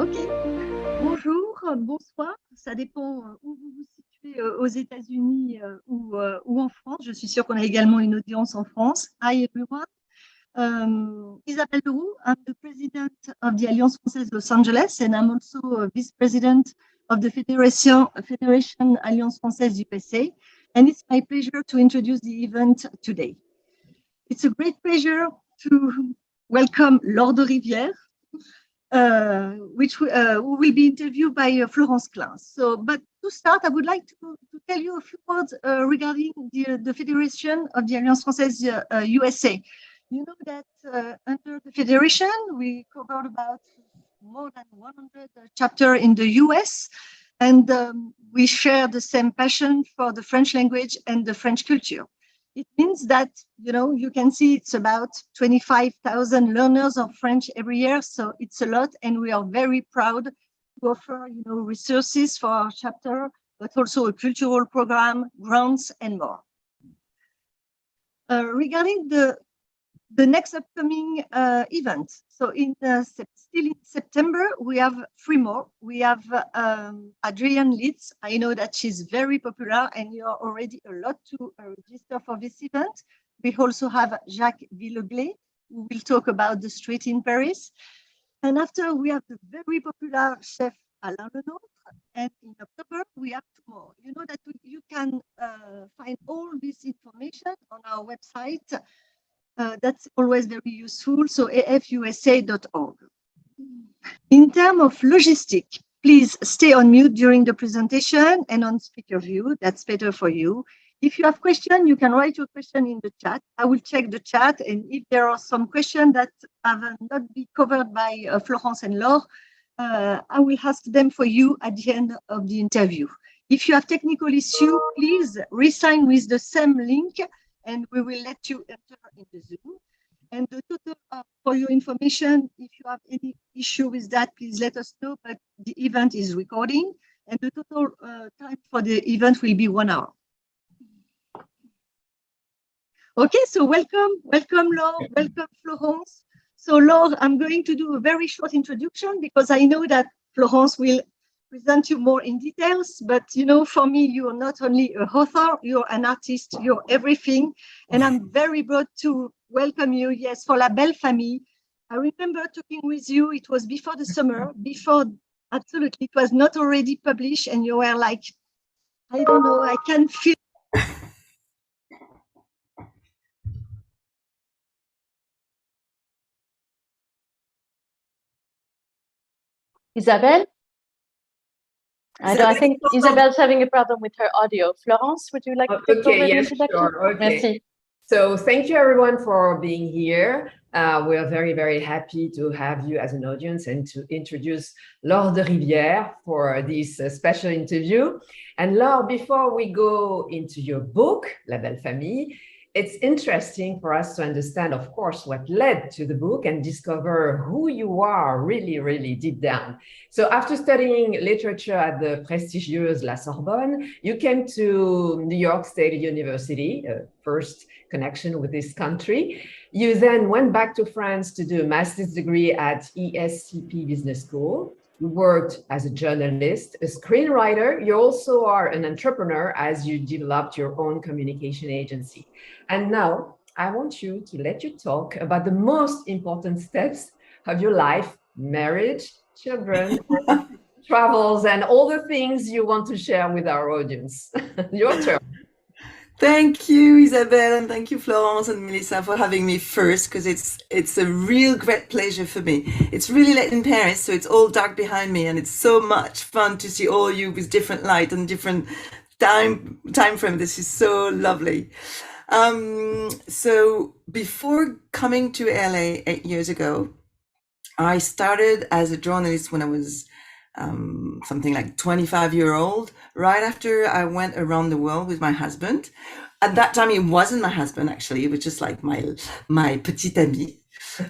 Ok. Bonjour, bonsoir. Ça dépend où vous vous situez aux États-Unis ou en France. Je suis sûre qu'on a également une audience en France. Hi everyone. Isabelle Leroux, I'm the president of the Alliance Française Los Angeles, and I'm also a vice president of the Federation Alliance Française USA. And it's my pleasure to introduce the event today. It's a great pleasure to welcome Laure de Rivières, who will be interviewed by Florence Klein. But to start, I would like to tell you a few words regarding the Federation of the Alliance Française USA. You know that under the Federation, we covered about more than 100 chapters in the US, and we share the same passion for the French language and the French culture. It means that, you can see it's about 25,000 learners of French every year. So it's a lot. And we are very proud to offer, resources for our chapter, but also a cultural program, grants, and more. Regarding the next upcoming event. So still in September, we have 3 more. We have Adrienne Litz. I know that she's very popular and you are already a lot to register for this event. We also have Jacques Villeglé, who will talk about the street in Paris. And after we have the very popular chef Alain Lenôtre. And in October, we have 2 more. You know that you can find all this information on our website. That's always very useful. So afusa.org. In terms of logistics, please stay on mute during the presentation and on speaker view. That's better for you. If you have questions, you can write your question in the chat. I will check the chat. And if there are some questions that have not been covered by Florence and Laure, I will ask them for you at the end of the interview. If you have technical issue, please re-sign with the same link and we will let you enter in the Zoom. And the total, for your information, if you have any issue with that, please let us know, but the event is recording and the total time for the event will be 1 hour. Okay, so welcome Laure, welcome Florence. So Laure, I'm going to do a very short introduction because I know that Florence will present you more in details, but for me, you're not only a author, you're an artist, you're everything. And I'm very proud to welcome you, yes, for La Belle Famille. I remember talking with you, it was before the summer, absolutely, it was not already published and you were like, I don't know, I can feel. Isabelle? I think Isabelle's having a problem with her audio. Florence, would you like to take over the introduction? Sure. Okay. Merci. So thank you everyone for being here. We are very, very happy to have you as an audience and to introduce Laure de Rivières for this special interview. And Laure, before we go into your book, La Belle Famille, it's interesting for us to understand, of course, what led to the book and discover who you are really, really deep down. So after studying literature at the prestigious La Sorbonne, you came to New York State University, first connection with this country. You then went back to France to do a master's degree at ESCP Business School. You worked as a journalist, a screenwriter. You also are an entrepreneur as you developed your own communication agency. And now I want you to let you talk about the most important steps of your life, marriage, children, travels, and all the things you want to share with our audience. Your turn. Thank you, Isabelle, and thank you, Florence and Melissa, for having me first, because it's a real great pleasure for me. It's really late in Paris, so it's all dark behind me, and it's so much fun to see all you with different light and different time frame. This is so lovely. So before coming to LA 8 years ago, I started as a journalist when I was something like 25-year-old, right after I went around the world with my husband. At that time, it wasn't my husband, actually. It was just like my petit ami,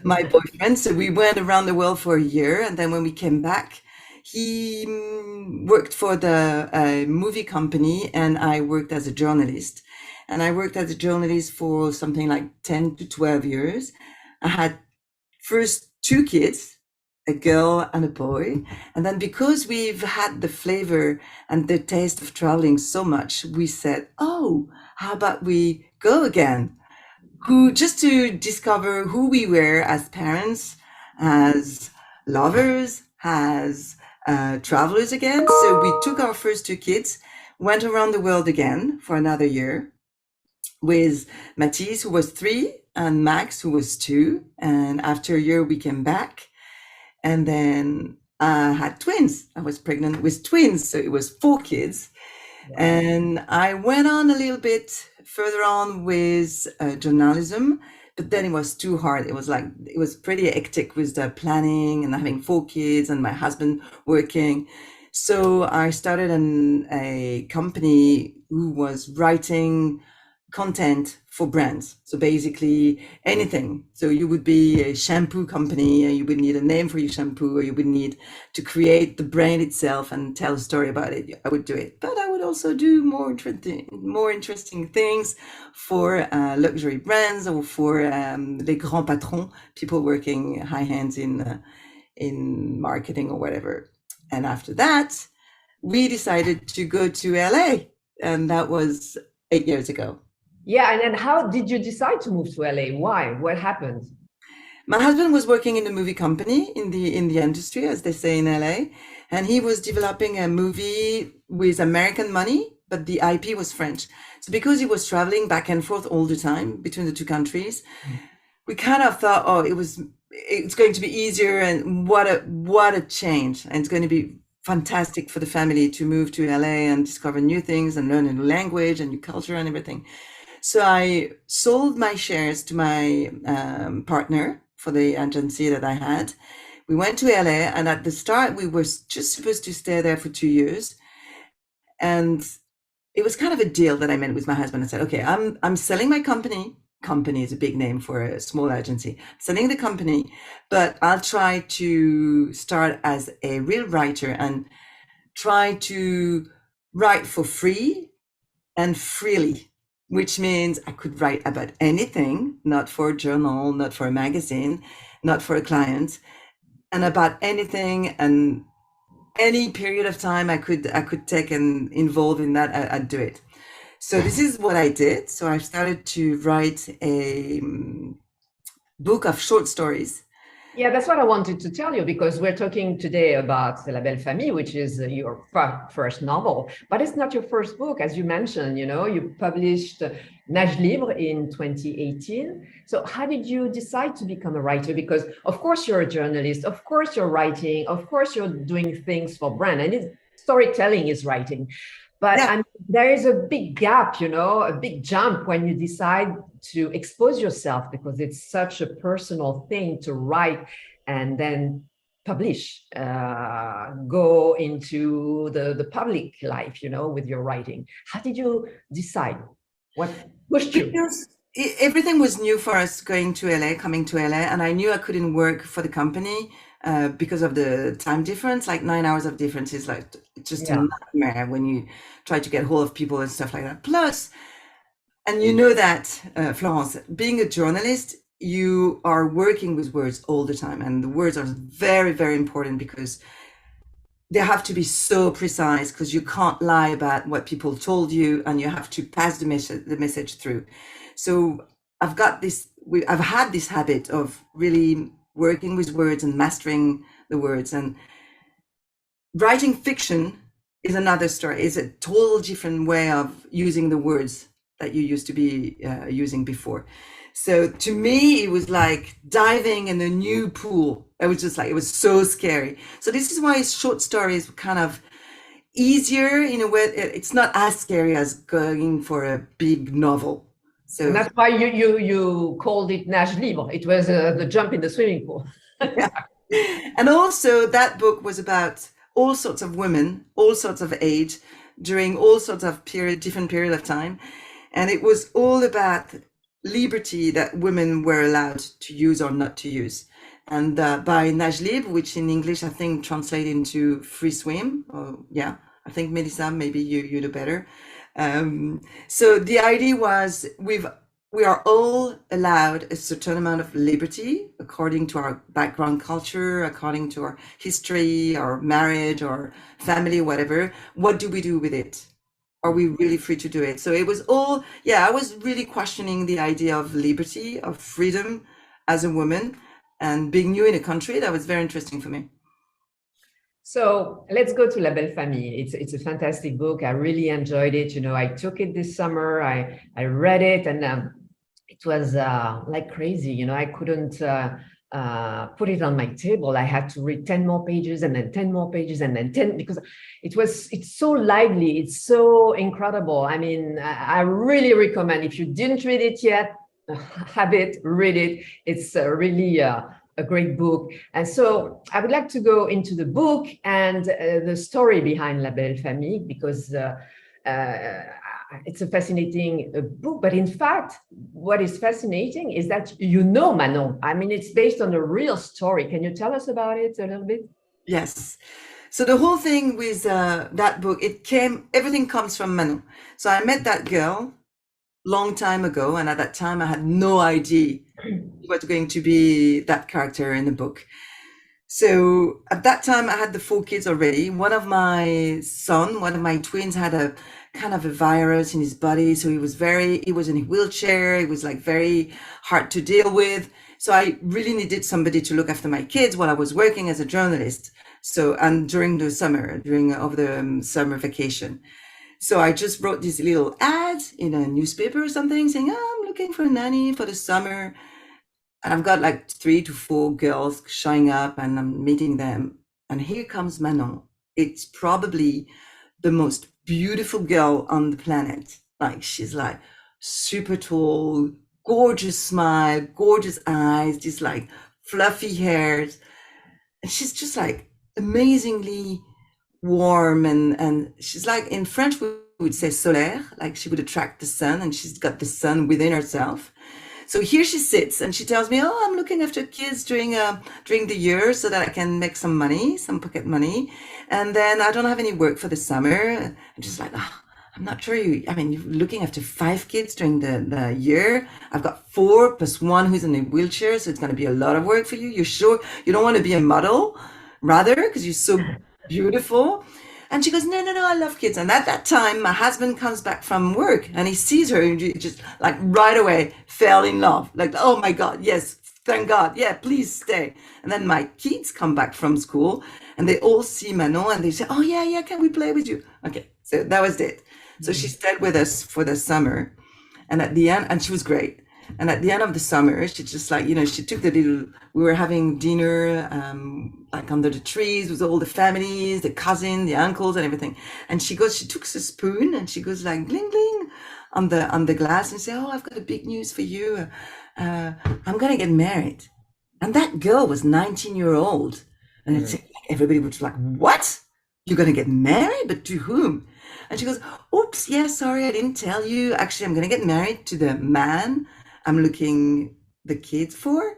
my boyfriend. So we went around the world for a year. And then when we came back, he worked for the movie company and I worked as a journalist. And I worked as a journalist for something like 10 to 12 years. I had first 2 kids, a girl and a boy. And then because we've had the flavor and the taste of traveling so much, we said, oh, how about we go again? Just to discover who we were as parents, as lovers, as travelers again. So we took our first 2 kids, went around the world again for another year with Mathis, who was 3, and Max, who was 2. And after a year, we came back. And then I had twins. I was pregnant with twins. So it was 4 kids. Wow. And I went on a little bit further on with journalism, but then it was too hard. It was pretty hectic with the planning and having 4 kids and my husband working. So I started a company who was writing content for brands. So basically anything. So you would be a shampoo company and you would need a name for your shampoo, or you would need to create the brand itself and tell a story about it. I would do it, but I would also do more interesting things for luxury brands or for les grands patrons, people working high hands in marketing or whatever. And after that, we decided to go to LA, and that was 8 years ago. Yeah, and then how did you decide to move to LA? Why? What happened? My husband was working in a movie company in the industry, as they say in LA, and he was developing a movie with American money, but the IP was French. So because he was traveling back and forth all the time between the 2 countries, we kind of thought, oh, it's going to be easier, and what a change, and it's going to be fantastic for the family to move to LA and discover new things and learn a new language and new culture and everything. So I sold my shares to my partner for the agency that I had. We went to LA, and at the start we were just supposed to stay there for 2 years, and it was kind of a deal that I made with my husband. I said, okay, I'm selling my company. Company is a big name for a small agency. Selling the company, but I'll try to start as a real writer and try to write for free and freely, which means I could write about anything, not for a journal, not for a magazine, not for a client, and about anything and any period of time I could take and involve in that, I'd do it. So this is what I did. So I started to write a book of short stories. Yeah, that's what I wanted to tell you, because we're talking today about La Belle Famille, which is your first novel, but it's not your first book. As you mentioned, you published Nage Libre in 2018. So how did you decide to become a writer? Because of course you're a journalist, of course you're writing, of course you're doing things for brand, and storytelling is writing. But yeah. There is a big gap, a big jump when you decide to expose yourself, because it's such a personal thing to write and then publish, go into the public life, with your writing. How did you decide? What pushed you? Because everything was new for us coming to LA, and I knew I couldn't work for the company because of the time difference. Like 9 hours of difference is like just a nightmare when you try to get hold of people and stuff like that. Plus, and you know that, Florence, being a journalist, you are working with words all the time, and the words are very, very important because they have to be so precise, because you can't lie about what people told you, and you have to pass the message through. So I've had this habit of really working with words and mastering the words. And writing fiction is another story. It's a total different way of using the words that you used to be using before. So to me, it was like diving in a new pool. It was so scary. So this is why short stories were kind of easier in a way. It's not as scary as going for a big novel. So and that's why you called it Nage Libre. It was the jump in the swimming pool. Yeah. And also that book was about all sorts of women, all sorts of age, during all sorts of different period of time. And it was all about liberty that women were allowed to use or not to use. And by Nage Libre, which in English I think translates into free swim. I think Melissa, maybe you know better. So the idea was, we've we are all allowed a certain amount of liberty according to our background culture, according to our history, our marriage, or family, whatever. What do we do with it? Are we really free to do it? So it was all, yeah, I was really questioning the idea of liberty, of freedom as a woman, and being new in a country. That was very interesting for me. So let's go to La Belle Famille. It's a fantastic book. I really enjoyed it. You know, I took it this summer. I read it, and it was like crazy. You know, I couldn't put it on my table. I had to read 10 more pages and then 10 more pages and then 10, because it's so lively. It's so incredible. I mean, I really recommend, if you didn't read it yet, have it, read it. It's really a great book. And so I would like to go into the book and the story behind La Belle Famille, because it's a fascinating book. But in fact, what is fascinating is that you know Manon. I mean, it's based on a real story. Can you tell us about it a little bit? Yes. So the whole thing with that book, everything comes from Manon. So I met that girl long time ago, and at that time I had no idea what was going to be that character in the book. So at that time I had the 4 kids already. One of my twins had a kind of a virus in his body, so he was in a wheelchair. It was like very hard to deal with. So I really needed somebody to look after my kids while I was working as a journalist. So, and during the summer vacation. So I just wrote this little ad in a newspaper or something saying, oh, I'm looking for a nanny for the summer. And I've got like 3 to 4 girls showing up, and I'm meeting them. And here comes Manon. It's probably the most beautiful girl on the planet. Like, she's like super tall, gorgeous smile, gorgeous eyes, just like fluffy hairs. And she's just like amazingly warm, and she's like, in French we would say solaire, like she would attract the sun, and she's got the sun within herself. So here she sits and she tells me, oh, I'm looking after kids during the year so that I can make some money, some pocket money, and then I don't have any work for the summer. I'm just like, oh, I'm not sure you're looking after 5 kids during the year. I've got 4 plus 1 who's in a wheelchair, so it's going to be a lot of work for you. You're sure you don't want to be a model, rather, because you're so beautiful? And she goes, no, I love kids. And at that time, my husband comes back from work and he sees her, and he just like right away fell in love. Like, oh my God, yes, thank God. Yeah, please stay. And then my kids come back from school and they all see Manon and they say, oh yeah, can we play with you? Okay, so that was it. So she stayed with us for the summer. And at the end, and she was great. And at the end of the summer, she just like, she took we were having dinner, like under the trees with all the families, the cousins, the uncles and everything. And she took a spoon and she goes like, bling, bling on the glass and say, oh, I've got a big news for you. I'm going to get married. And that girl was 19-year-old. And it's like, everybody was like, what? You're going to get married? But to whom? And she goes, oops, yeah, sorry, I didn't tell you. Actually, I'm going to get married to the man I'm looking the kids for.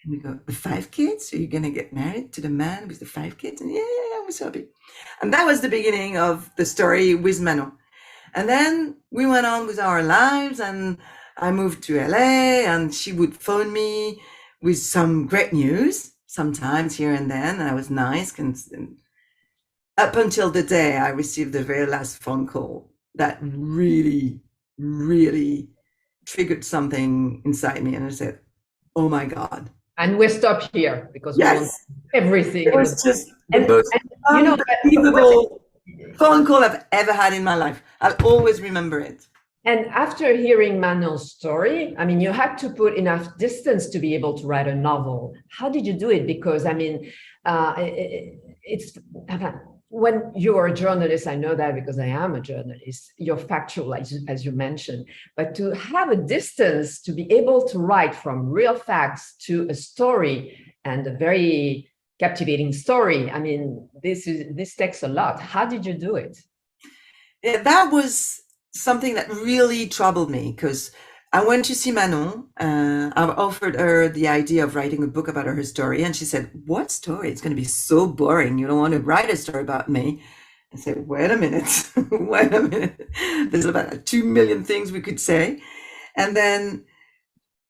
And we go, the 5 kids? So you're going to get married to the man with the 5 kids? And yeah, I was happy. And that was the beginning of the story with Manon. And then we went on with our lives, and I moved to LA, and she would phone me with some great news sometimes here and then. And I was nice. And up until the day I received the very last phone call that really, really triggered something inside me, and I said, oh my God. And we stop here because yes. We want everything. It was just the most unbelievable phone call I've ever had in my life. I'll always remember it. And after hearing Manon's story, I mean, you had to put enough distance to be able to write a novel. How did you do it? Because I mean, it's when you're a journalist, I know that because I am a journalist, you're factual, as you mentioned, but to have a distance to be able to write from real facts to a story, and a very captivating story, I mean, this takes a lot. How did you do it? Yeah, that was something that really troubled me, because I went to see Manon. I offered her the idea of writing a book about her story. And she said, what story? It's going to be so boring. You don't want to write a story about me. I said, wait a minute. Wait a minute. There's about 2 million things we could say. And then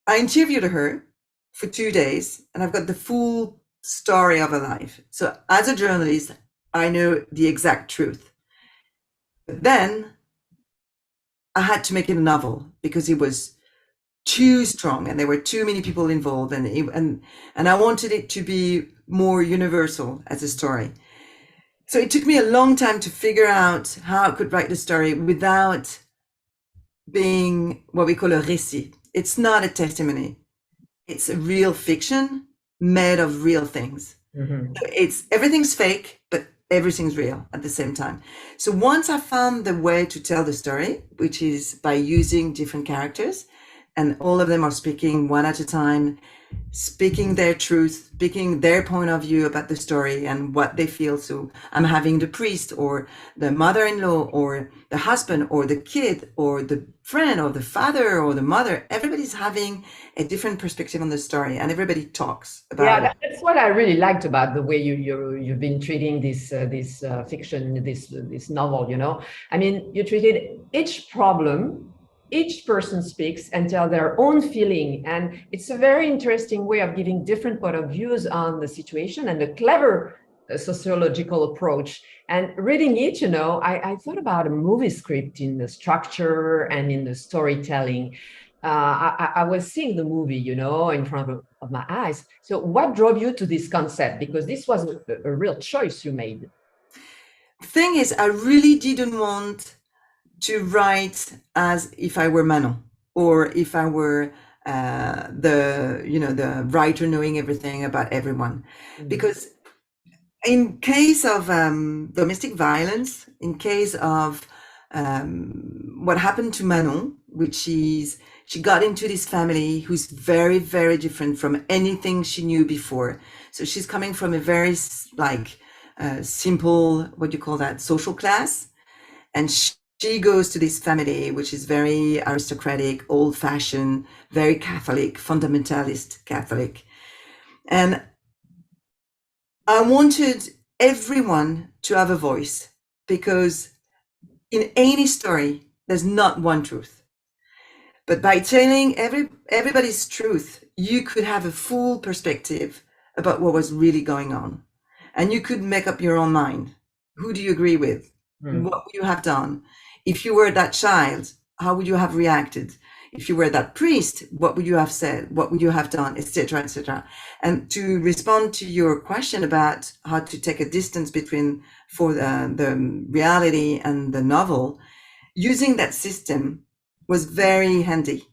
I interviewed her for 2 days, and I've got the full story of her life. So as a journalist, I know the exact truth. But then I had to make it a novel because it was too strong and there were too many people involved, and I wanted it to be more universal as a story. So it took me a long time to figure out how I could write the story without being what we call a récit. It's not a testimony. It's a real fiction made of real things. Mm-hmm. It's everything's fake, but everything's real at the same time. So once I found the way to tell the story, which is by using different characters, and all of them are speaking one at a time, speaking their truth, speaking their point of view about the story and what they feel. So I'm having the priest or the mother-in-law or the husband or the kid or the friend or the father or the mother. Everybody's having a different perspective on the story, and everybody talks about it. That's what I really liked about the way you've been treating this fiction, this novel. You know, I mean, you treated each problem. Each person speaks and tell their own feeling. And it's a very interesting way of giving different point of views on the situation, and a clever sociological approach. And reading it, you know, I thought about a movie script in the structure and in the storytelling. I was seeing the movie, you know, in front of my eyes. So what drove you to this concept? Because this was a real choice you made. Thing is, I really didn't want to write as if I were Manon, or if I were the writer knowing everything about everyone. Mm-hmm. Because in case of domestic violence, in case of what happened to Manon, which is she got into this family who's very, very different from anything she knew before. So she's coming from a very simple, what do you call that, social class, and she goes to this family, which is very aristocratic, old-fashioned, very Catholic, fundamentalist Catholic. And I wanted everyone to have a voice, because in any story, there's not one truth. But by telling everybody's truth, you could have a full perspective about what was really going on. And you could make up your own mind. Who do you agree with? Mm. What would you have done? If you were that child, how would you have reacted? If you were that priest, what would you have said? What would you have done, etc., etc.? And to respond to your question about how to take a distance between for the reality and the novel, using that system was very handy,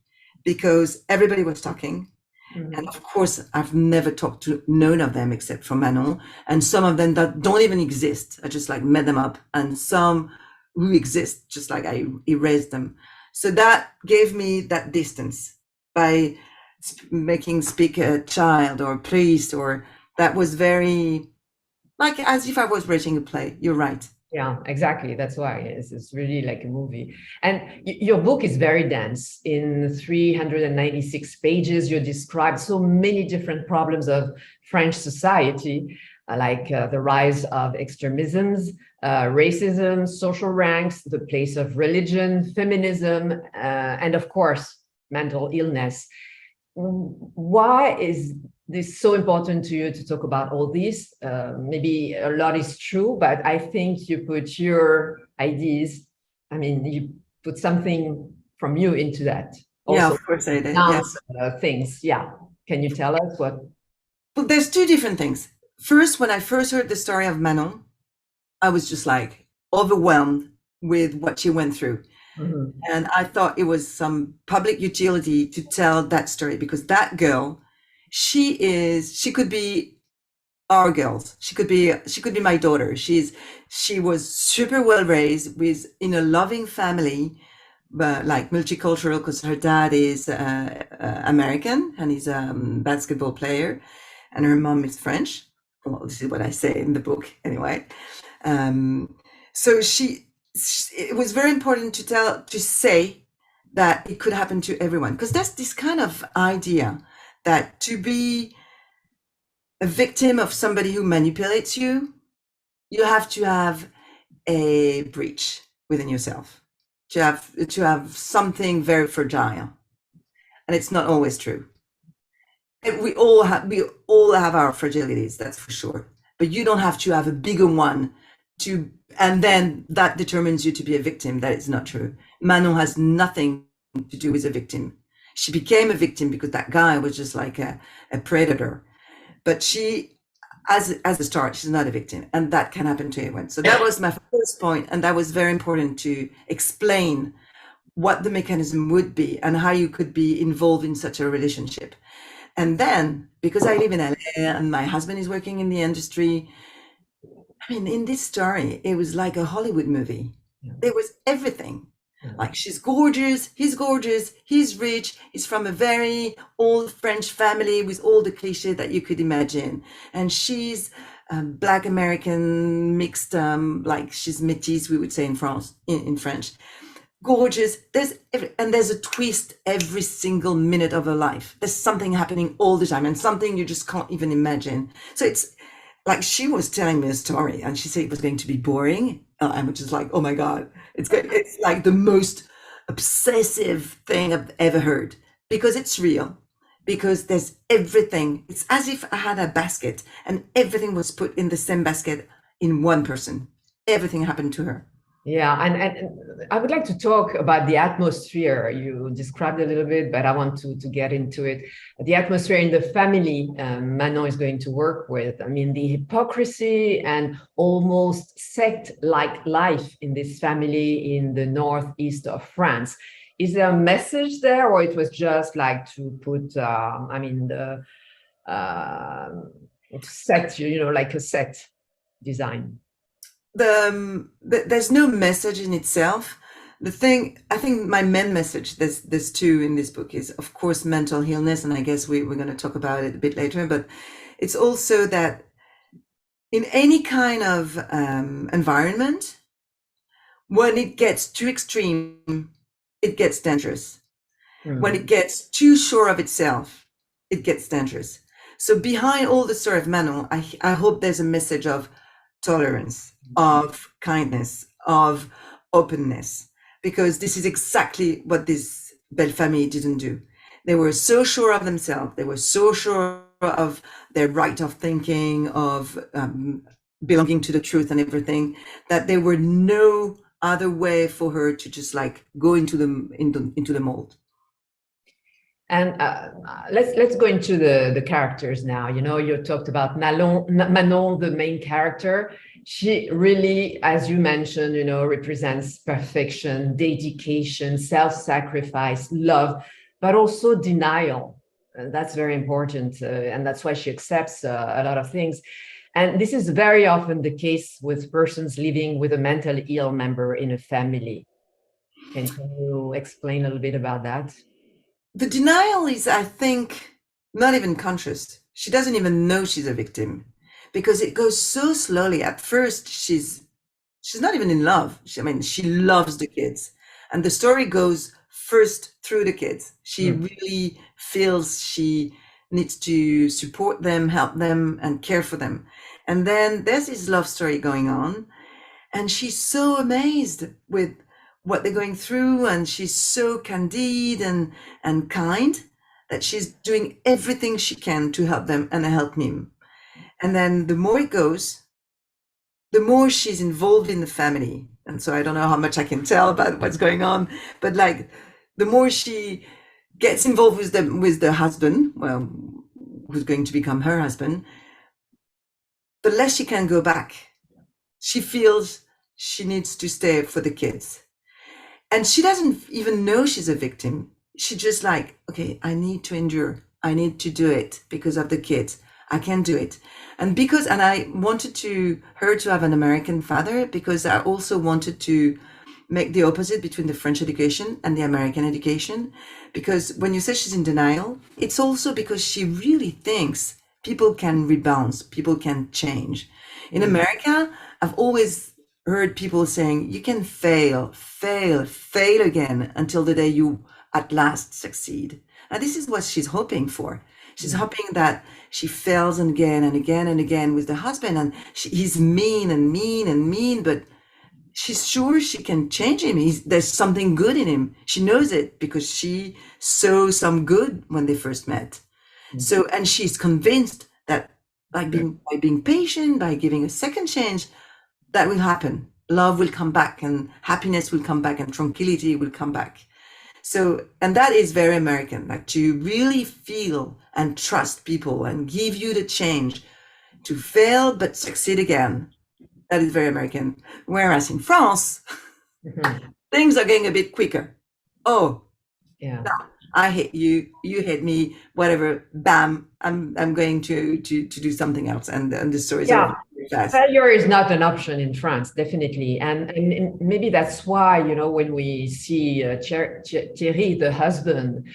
because everybody was talking. Mm-hmm. And of course, I've never talked to none of them except for Manon, and some of them that don't even exist. I just made them up, and some who exist, just I erased them. So that gave me that distance by making speak a child or a priest, or that was very as if I was writing a play. You're right. Yeah, exactly. That's why it's really like a movie. And your book is very dense. In 396 pages, you describe so many different problems of French society, like the rise of extremisms, racism, social ranks, the place of religion, feminism, and of course, mental illness. Why is this so important to you to talk about all this? Maybe a lot is true, but I think you put your ideas, you put something from you into that. Also, yeah, of course I did. Things. Yeah. Can you tell us what? Well, there's two different things. First, when I first heard the story of Manon, I was just overwhelmed with what she went through. Mm-hmm. And I thought it was some public utility to tell that story, because that girl, she could be our girls. She could be my daughter. She was super well raised in a loving family, but multicultural, because her dad is American and he's a basketball player, and her mom is French. Well, this is what I say in the book anyway. So it was very important to say that it could happen to everyone, because that's this kind of idea that to be a victim of somebody who manipulates you, you have to have a breach within yourself, to have something very fragile. and it's not always true. And we all have our fragilities, that's for sure. But you don't have to have a bigger one and then that determines you to be a victim. That is not true. Manon has nothing to do with a victim. She became a victim because that guy was just like a predator. But she, as a start, she's not a victim, and that can happen to anyone. So that was my first point, and that was very important to explain what the mechanism would be and how you could be involved in such a relationship. And then, because I live in LA and my husband is working in the industry, I mean, in this story, it was like a Hollywood movie. There was everything. Like, she's gorgeous, he's rich, he's from a very old French family with all the cliché that you could imagine. And she's Black American mixed, like she's métisse, we would say in France, in French. Gorgeous. There's a twist every single minute of her life. There's something happening all the time, and something you just can't even imagine. So it's like, she was telling me a story and she said it was going to be boring. I'm just like, oh my God, it's like the most obsessive thing I've ever heard, because it's real, because there's everything. It's as if I had a basket and everything was put in the same basket in one person. Everything happened to her. Yeah, and I would like to talk about the atmosphere. You described a little bit, but I want to get into it. The atmosphere in the family Manon is going to work with. I mean, the hypocrisy and almost sect-like life in this family in the northeast of France. Is there a message there, or it was just like to put, the sect, like a sect design? There's no message in itself. I think my main message, there's two in this book, is of course mental illness, and I guess we're going to talk about it a bit later, but it's also that in any kind of environment, when it gets too extreme, it gets dangerous. When it gets too sure of itself, it gets dangerous. So behind all the story of Manon, I hope there's a message of tolerance, of kindness, of openness, because this is exactly what this Belle Famille didn't do. They were so sure of themselves. They were so sure of their right of thinking, of belonging to the truth and everything, that there were no other way for her to just like go into the mold. And let's go into the characters now. You talked about Manon, the main character. She really, as you mentioned, represents perfection, dedication, self-sacrifice, love, but also denial. And that's very important. And that's why she accepts a lot of things. And this is very often the case with persons living with a mentally ill member in a family. Can you explain a little bit about that? The denial is, I think, not even conscious. She doesn't even know she's a victim, because it goes so slowly. At first, she's not even in love. She loves the kids. And the story goes first through the kids. She really feels she needs to support them, help them, and care for them. And then there's this love story going on. And she's so amazed with what they're going through, and she's so candid and kind that she's doing everything she can to help them and help him. And then the more it goes, the more she's involved in the family. And so I don't know how much I can tell about what's going on, but like the more she gets involved with the husband, well, who's going to become her husband, the less she can go back. She feels she needs to stay for the kids. And she doesn't even know she's a victim. She just like, okay, I need to endure. I need to do it because of the kids. I can do it. And I wanted her to have an American father, because I also wanted to make the opposite between the French education and the American education. Because when you say she's in denial, it's also because she really thinks people can rebound, people can change. In America, I've always heard people saying you can fail again until the day you at last succeed. And this is what she's hoping for. She's hoping that she fails again and again and again with the husband, and he's mean, but she's sure she can change him. There's something good in him. She knows it because she saw some good when they first met. So, and she's convinced that by being patient, by giving a second chance, that will happen. Love will come back, and happiness will come back, and tranquility will come back. So, and that is very American, like to really feel and trust people and give you the change to fail but succeed again. That is very American. Whereas in France, things are getting a bit quicker. Oh, yeah. No, I hate you, you hate me, whatever, bam, I'm going to do something else. And the story's over very fast. Failure is not an option in France, definitely. And maybe that's why, you know, when we see Thierry, the husband,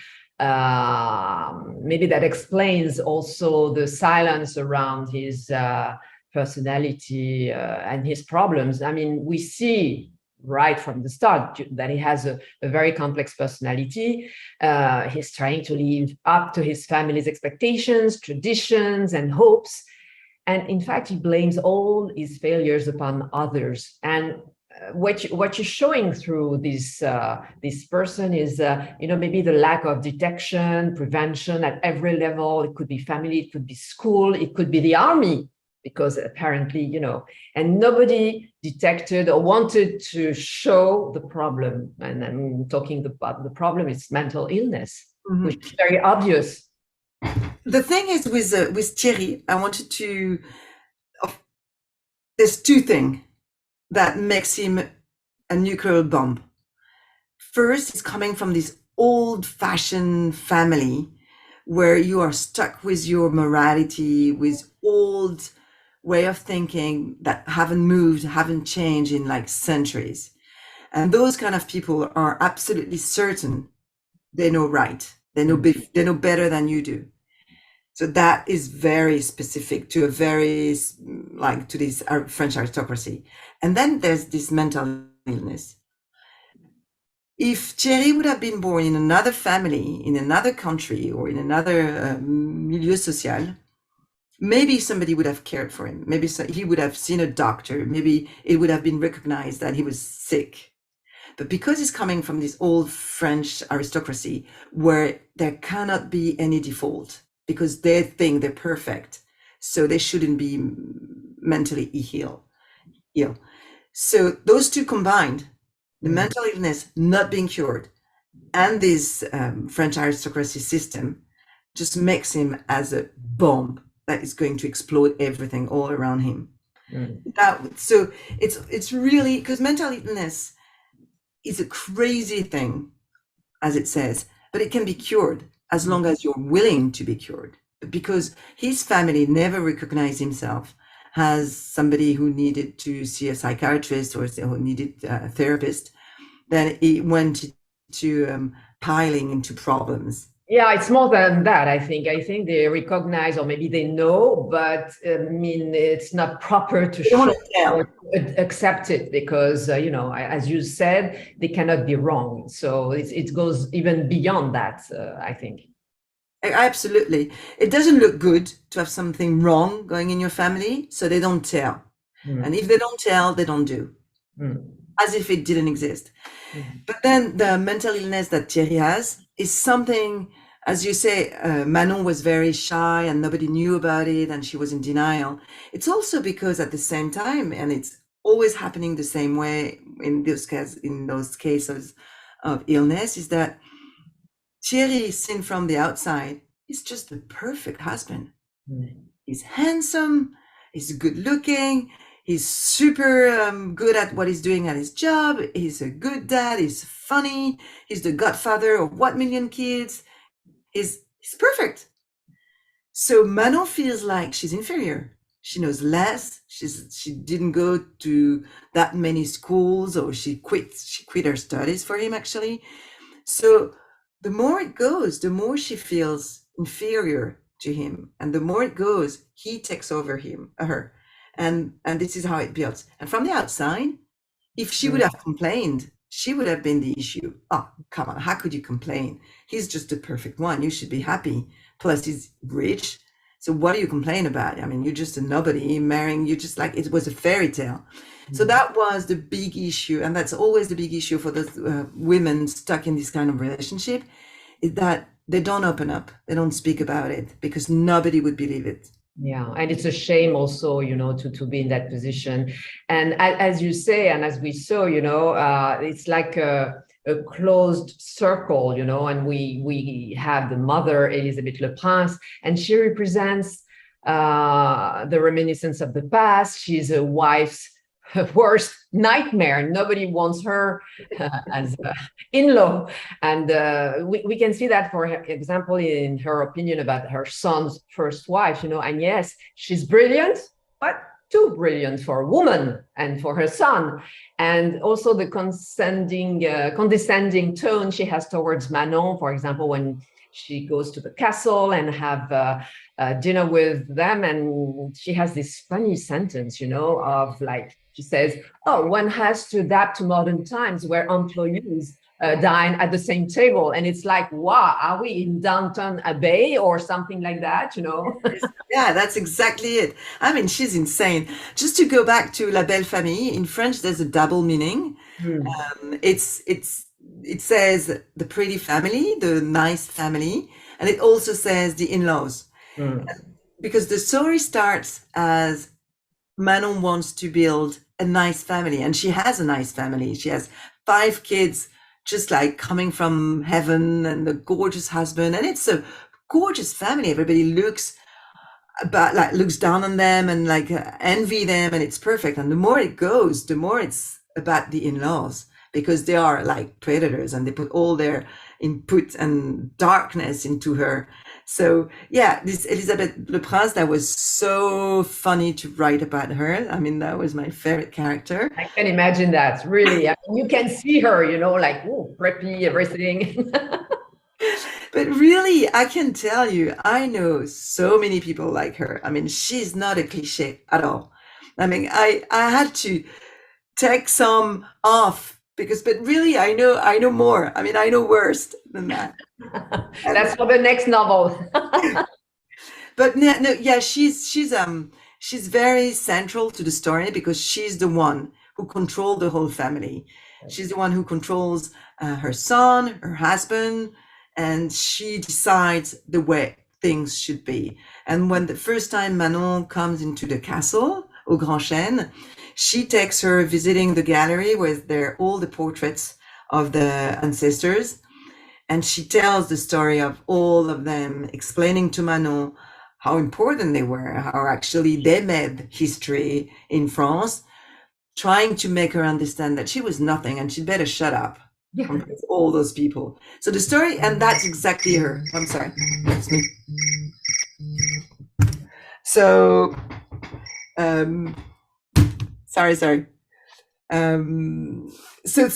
maybe that explains also the silence around his personality and his problems. I mean, we see right from the start that he has a very complex personality. He's trying to live up to his family's expectations, traditions, and hopes. And in fact, he blames all his failures upon others. And what you're showing through this person is, you know, maybe the lack of detection, prevention at every level. It could be family, it could be school, it could be the army, because apparently, you know, and nobody detected or wanted to show the problem. And I'm talking about the problem, it's mental illness, which is very obvious. The thing is with Thierry, I wanted to, there's two things that makes him a nuclear bomb. First, he's coming from this old-fashioned family where you are stuck with your morality, with old way of thinking that haven't moved, haven't changed in like centuries. And those kind of people are absolutely certain they know right. They know better than you do. So that is very specific to a very, like, to this French aristocracy. And then there's this mental illness. If Thierry would have been born in another family, in another country, or in another milieu social, maybe somebody would have cared for him. Maybe he would have seen a doctor. Maybe it would have been recognized that he was sick. But because he's coming from this old French aristocracy where there cannot be any default, because they think they're perfect, so they shouldn't be mentally ill. So those two combined, the mental illness not being cured and this French aristocracy system, just makes him as a bomb that is going to explode everything all around him. So it's really, because mental illness is a crazy thing, as it says, but it can be cured as long as you're willing to be cured. Because his family never recognized himself as somebody who needed to see a psychiatrist or who needed a therapist, then he went to piling into problems. Yeah, it's more than that, I think. I think they recognize, or maybe they know, but I mean, it's not proper to show or accept it because, you know, as you said, they cannot be wrong. So it goes even beyond that, I think. Absolutely. It doesn't look good to have something wrong going in your family, so they don't tell. And if they don't tell, they don't do. As if it didn't exist. But then the mental illness that Thierry has is something, as you say, Manon was very shy and nobody knew about it and she was in denial. It's also because at the same time, and it's always happening the same way in those cases of illness, is that Thierry, seen from the outside, is just the perfect husband. He's handsome, he's good looking, he's super good at what he's doing at his job, he's a good dad, he's funny, he's the godfather of what million kids, he's perfect. So Manon feels like she's inferior. She knows less, she didn't go to that many schools, or she quit her studies for him actually. So the more it goes, the more she feels inferior to him. And the more it goes, he takes over her. And this is how it builds. And from the outside, if she would have complained, she would have been the issue. Oh, come on, how could you complain? He's just the perfect one. You should be happy. Plus, he's rich. So what do you complain about? I mean, you're just a nobody marrying, you just like, it was a fairy tale. So that was the big issue. And that's always the big issue for the women stuck in this kind of relationship, is that they don't open up. They don't speak about it because nobody would believe it. Yeah, and it's a shame also, to be in that position. And as you say, and as we saw, it's like a closed circle, and we have the mother, Elisabeth Le Prince, and she represents the reminiscence of the past. She's a wife's worst nightmare. Nobody wants her as in-law. And we can see that, for example, in her opinion about her son's first wife, and yes, she's brilliant, but too brilliant for a woman and for her son. And also the condescending tone she has towards Manon, for example, when she goes to the castle and have dinner with them. And she has this funny sentence, of like, she says, oh, one has to adapt to modern times where employees dine at the same table. And it's like, wow, are we in Downton Abbey or something like that, Yeah, that's exactly it. I mean, she's insane. Just to go back to La Belle Famille, in French, there's a double meaning. It says the pretty family, the nice family, and it also says the in-laws. Because the story starts as Manon wants to build a nice family, and she has a nice family. She has 5 kids, just like coming from heaven, and a gorgeous husband, and it's a gorgeous family. Everybody looks down on them and like envy them, and it's perfect. And the more it goes, the more it's about the in-laws, because they are like predators and they put all their input and darkness into her. So yeah, this Elisabeth Le Prince, that was so funny to write about her. I mean, that was my favorite character. I can imagine that, really. I mean, you can see her, like, oh, preppy, everything. But really, I can tell you, I know so many people like her. I mean, she's not a cliche at all. I mean, I had to take some off but really, I know more. I mean, I know worse than that. That's for the next novel. But no, yeah, she's very central to the story because she's the one who controls the whole family. She's the one who controls her son, her husband, and she decides the way things should be. And when the first time Manon comes into the castle, au Grand Chêne, she takes her visiting the gallery with all the portraits of the ancestors. And she tells the story of all of them, explaining to Manon how important they were, how actually they made history in France, trying to make her understand that she was nothing and she'd better shut up compared to all those people. So the story, and that's exactly her. I'm sorry, that's me. So, sorry. So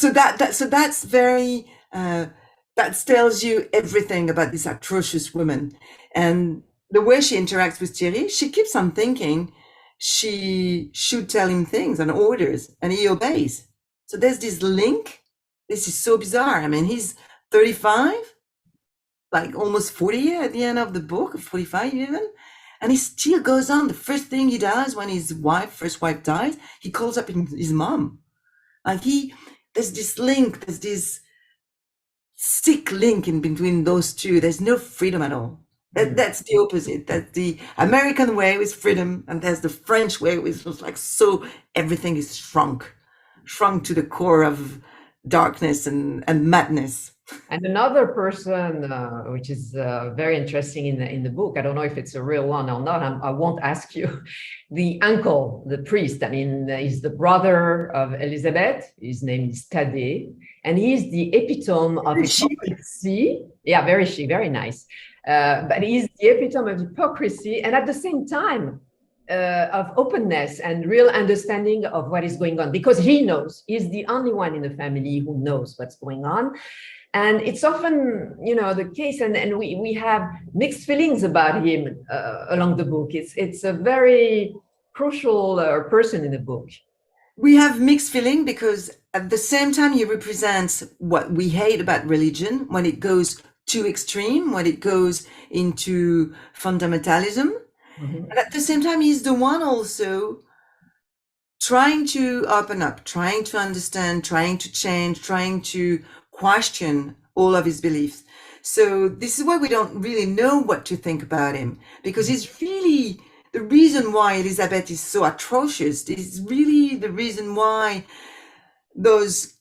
that's very, that tells you everything about this atrocious woman. And the way she interacts with Thierry, she keeps on thinking she should tell him things and orders, and he obeys. So there's this link. This is so bizarre. I mean, he's 35, like almost 40 at the end of the book, 45 even. And he still goes on. The first thing he does when his first wife dies, he calls up his mom. Like there's this link, there's this sick link in between those two. There's no freedom at all. That's the opposite. That's the American way with freedom, and there's the French way with like, so everything is shrunk to the core of darkness and madness. And another person, which is very interesting in the book, I don't know if it's a real one or not, I won't ask you, the uncle, the priest, I mean, he's the brother of Elizabeth, his name is Thaddée, and he's the epitome of hypocrisy. Yeah, very chic, very nice. But he's the epitome of hypocrisy, and at the same time, of openness and real understanding of what is going on, because he knows, he's the only one in the family who knows what's going on. And it's often, the case, and we have mixed feelings about him along the book. It's a very crucial person in the book. We have mixed feeling because at the same time, he represents what we hate about religion when it goes too extreme, when it goes into fundamentalism. Mhm. And at the same time, he's the one also trying to open up, trying to understand, trying to change, trying to question all of his beliefs. So this is why we don't really know what to think about him, because he's really the reason why Elizabeth is so atrocious. Is really the reason why those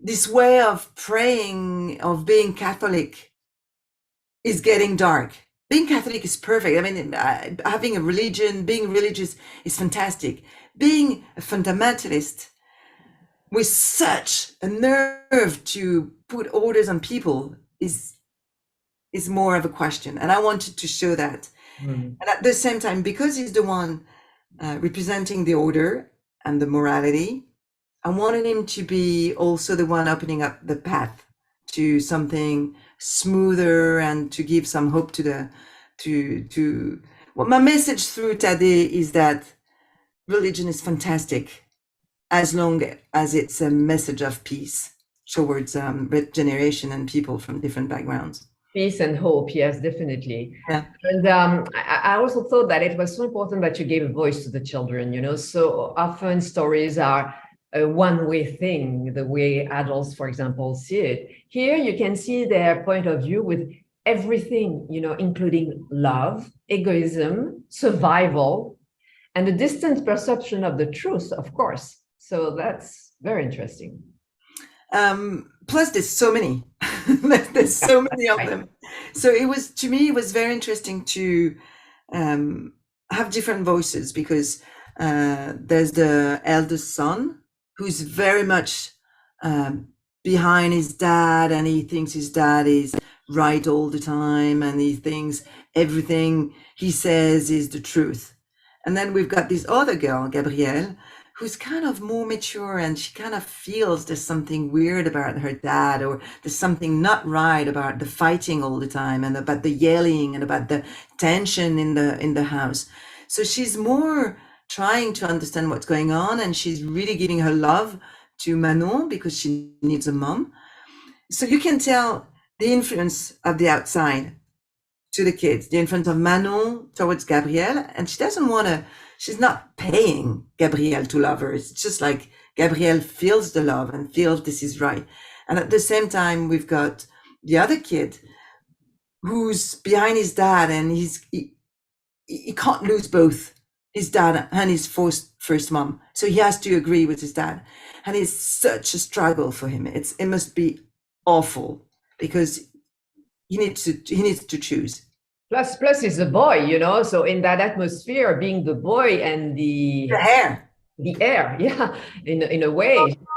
this way of praying, of being Catholic, is getting dark. Being Catholic is perfect. I mean, having a religion, being religious is fantastic. Being a fundamentalist with such a nerve to put orders on people is more of a question. And I wanted to show that. Mm. And at the same time, because he's the one representing the order and the morality, I wanted him to be also the one opening up the path to something smoother and to give some hope to the to well, my message through Tade is that religion is fantastic as long as it's a message of peace towards generation and people from different backgrounds. Peace and hope, yes, definitely. Yeah. And I also thought that it was so important that you gave a voice to the children, you know, so often stories are a one-way thing, the way adults, for example, see it. Here you can see their point of view with everything, you know, including love, egoism, survival, and a distant perception of the truth, of course. So that's very interesting. Plus there's so many there's so many of them, so it was, to me, it was very interesting to have different voices, because there's the eldest son who's very much behind his dad, and he thinks his dad is right all the time, and he thinks everything he says is the truth. And then we've got this other girl, Gabrielle, who's kind of more mature, and she kind of feels there's something weird about her dad, or there's something not right about the fighting all the time, and about the yelling, and about the tension in the house. So she's more trying to understand what's going on, and she's really giving her love to Manon because she needs a mom. So you can tell the influence of the outside to the kids, the influence of Manon towards Gabrielle, and she doesn't want to, she's not paying Gabrielle to love her. It's just like Gabrielle feels the love and feels this is right. And at the same time, we've got the other kid who's behind his dad, and he can't lose both his dad and his first mom. So he has to agree with his dad. And it's such a struggle for him. It must be awful, because he needs to choose. Plus he's a boy, you know, so in that atmosphere, being the boy and the hair, yeah, in a way,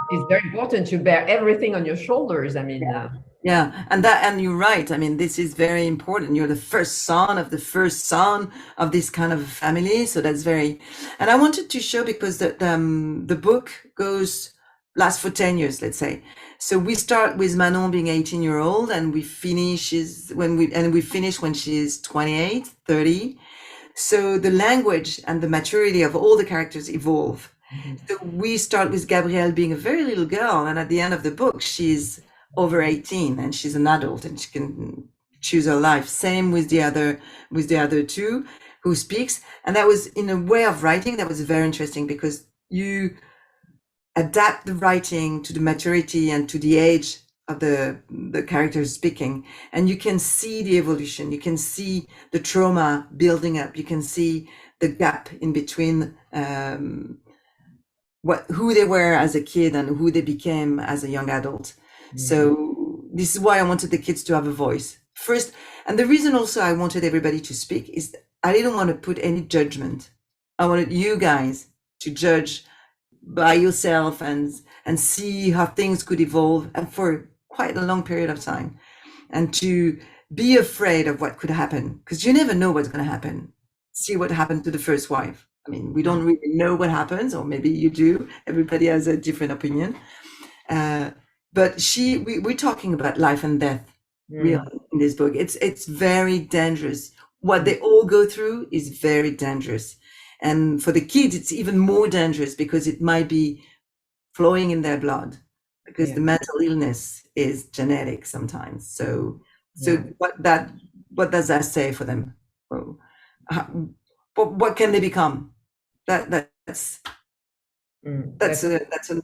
it's very important to bear everything on your shoulders. I mean, yeah, and you're right. I mean, this is very important. You're the first son of this kind of family, so that's very. And I wanted to show, because the book lasts for 10 years, let's say. So we start with Manon being 18-year-old, and we finish when she's 28, 30. So the language and the maturity of all the characters evolve. Mm-hmm. So we start with Gabrielle being a very little girl, and at the end of the book, she's over 18 and she's an adult, and she can choose her life. Same with the other two who speaks. And that was, in a way of writing, that was very interesting, because you adapt the writing to the maturity and to the age of the characters speaking, and you can see the evolution, you can see the trauma building up, you can see the gap in between who they were as a kid and who they became as a young adult. Mm-hmm. So this is why I wanted the kids to have a voice first, and the reason also I wanted everybody to speak is I didn't want to put any judgment. I wanted you guys to judge by yourself and see how things could evolve, and for quite a long period of time, and to be afraid of what could happen, because you never know what's going to happen. See what happened to the first wife. I mean, we don't really know what happens, or maybe you do. Everybody has a different opinion. But we're talking about life and death, really, in this book. It's very dangerous. What they all go through is very dangerous. And for the kids, it's even more dangerous, because it might be flowing in their blood, because the mental illness is genetic sometimes. So what does that say for them? what can they become? That's a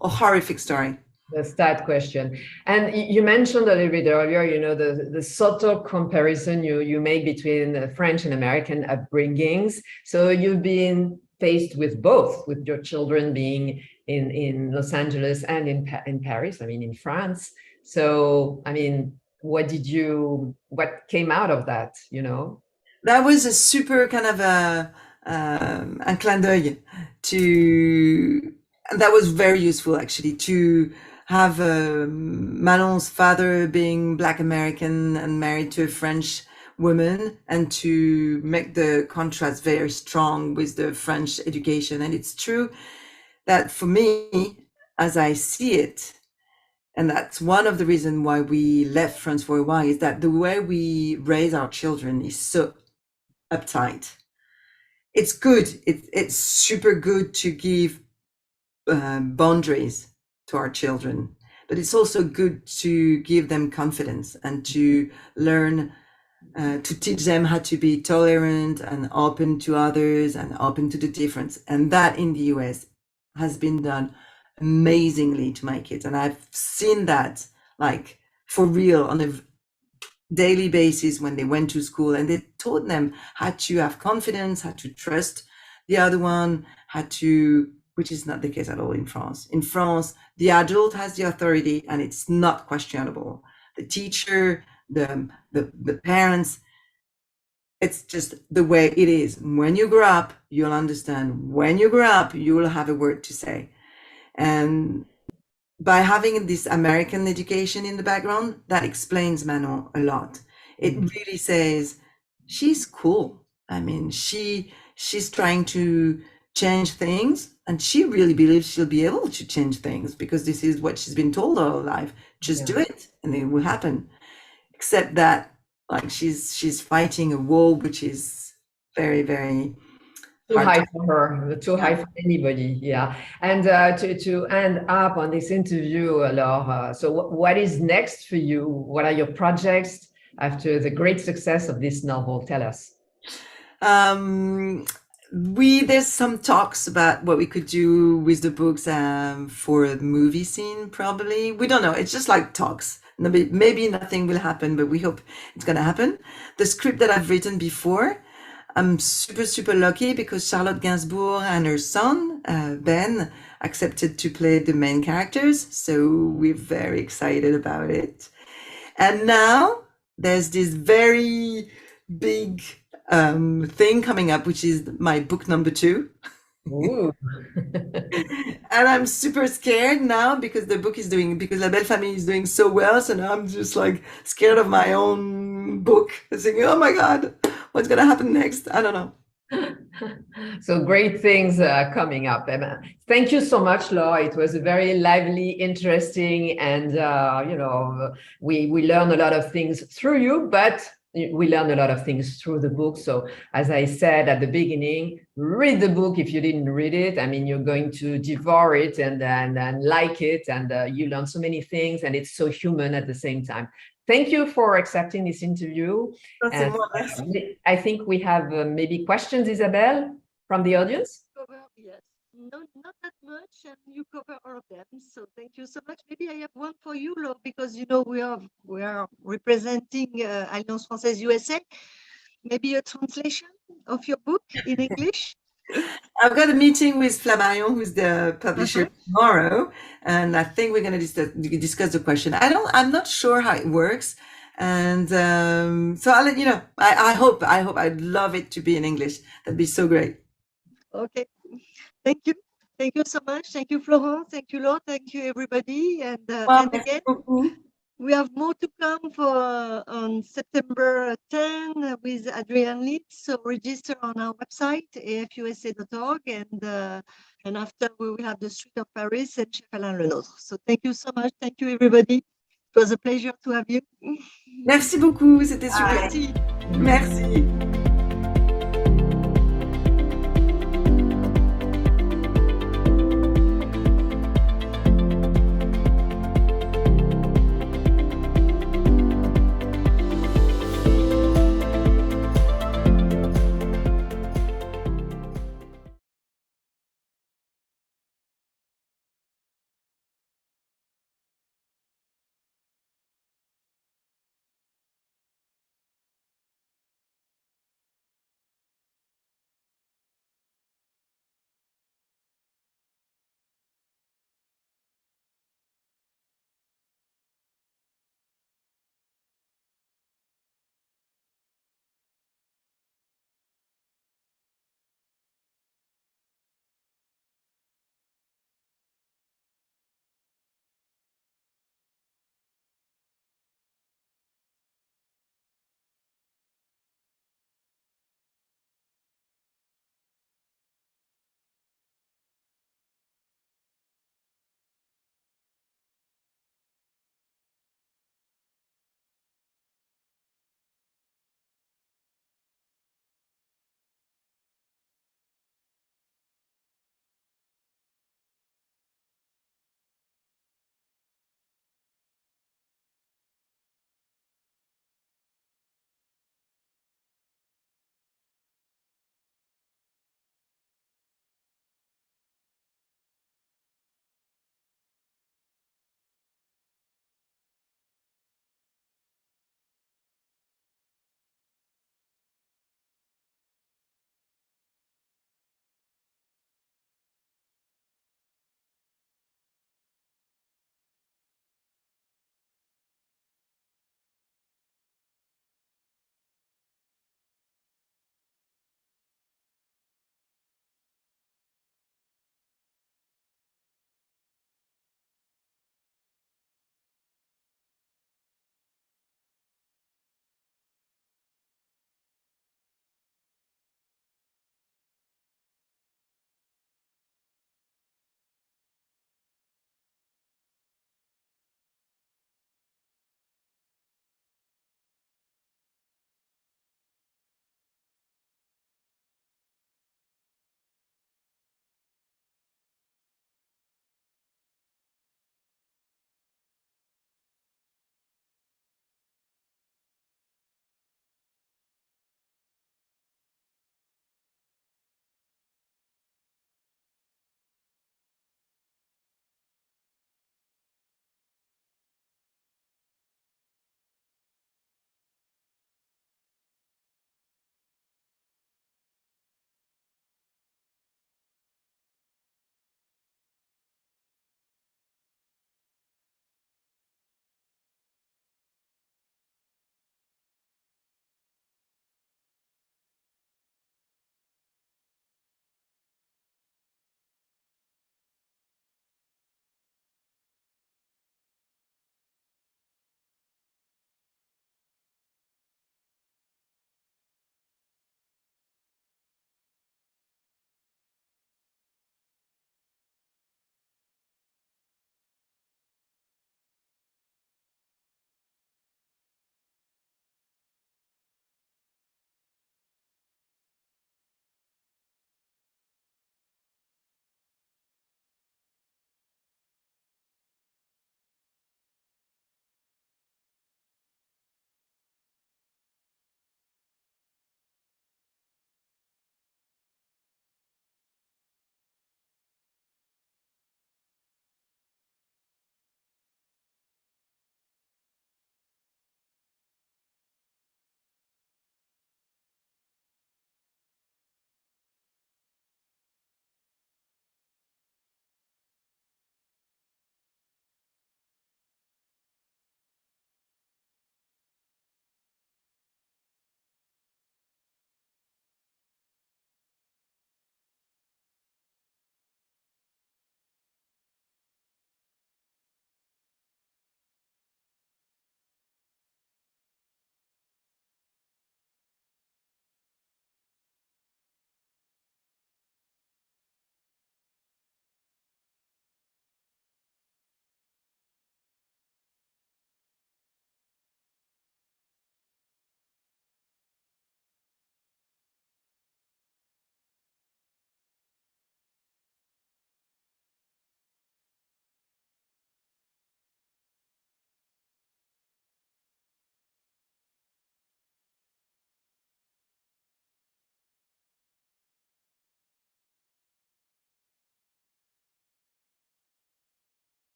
horrific story. That's that question. And you mentioned a little bit earlier, you know, the subtle comparison you make between the French and American upbringings. So you've been faced with both, with your children being in Los Angeles and in Paris, I mean, in France. So, I mean, what came out of that, you know? That was a super kind of un clin d'œil that was very useful actually, to have Manon's father being Black American and married to a French woman, and to make the contrast very strong with the French education. And it's true that for me, as I see it, and that's one of the reasons why we left France for a while, is that the way we raise our children is so uptight. It's good. It's super good to give boundaries to our children, but it's also good to give them confidence and to learn to teach them how to be tolerant and open to others and open to the difference. And that in the US has been done amazingly to my kids. And I've seen that like for real on a daily basis when they went to school, and they taught them how to have confidence, how to trust the other one, which is not the case at all in France. In France, the adult has the authority and it's not questionable. The teacher, the parents, it's just the way it is. When you grow up, you'll understand. When you grow up, you will have a word to say. And by having this American education in the background, that explains Manon a lot. It really says she's cool. I mean, she's trying to change things, and she really believes she'll be able to change things because this is what she's been told all her life. Just do it and it will happen. Except that like she's fighting a wall which is very, very too high for her, too high for anybody. Yeah. And to end up on this interview, Laure, so what is next for you? What are your projects after the great success of this novel? Tell us. There's some talks about what we could do with the books for the movie scene, probably. We don't know. It's just like talks. Maybe nothing will happen, but we hope it's going to happen. The script that I've written before, I'm super, super lucky because Charlotte Gainsbourg and her son, Ben, accepted to play the main characters. So we're very excited about it. And now there's this very big thing coming up, which is my book number 2. Ooh. And I'm super scared now because La Belle Famille is doing so well. So now I'm just like scared of my own book. I'm thinking, oh my God, what's going to happen next? I don't know. So great things coming up, Emma. Thank you so much, Laure. It was a very lively, interesting, and we learned a lot of things through you, but we learned a lot of things through the book. So as I said at the beginning, read the book if you didn't read it. I mean, you're going to devour it and like it, and you learn so many things, and it's so human at the same time. Thank you for accepting this interview. And I think we have maybe questions, Isabelle, from the audience. Yes, no, not that much, and you cover all of them. So thank you so much. Maybe I have one for you, Laure, because we are representing Alliance Française USA. Maybe a translation of your book in English. I've got a meeting with Flammarion, who's the publisher, tomorrow, and I think we're going to discuss the question. I'm not sure how it works, and so I'll let you know. I hope I'd love it to be in English. That'd be so great. Okay, thank you so much. Thank you, Florent. Thank you, Laure. Thank you, everybody. And again, we have more to come on September 10 with Adrian Litz. So register on our website, afusa.org, and after we will have the Street of Paris and Chef Alain Lenôtre. So thank you so much. Thank you, everybody. It was a pleasure to have you. Merci beaucoup. C'était super. Merci. Merci.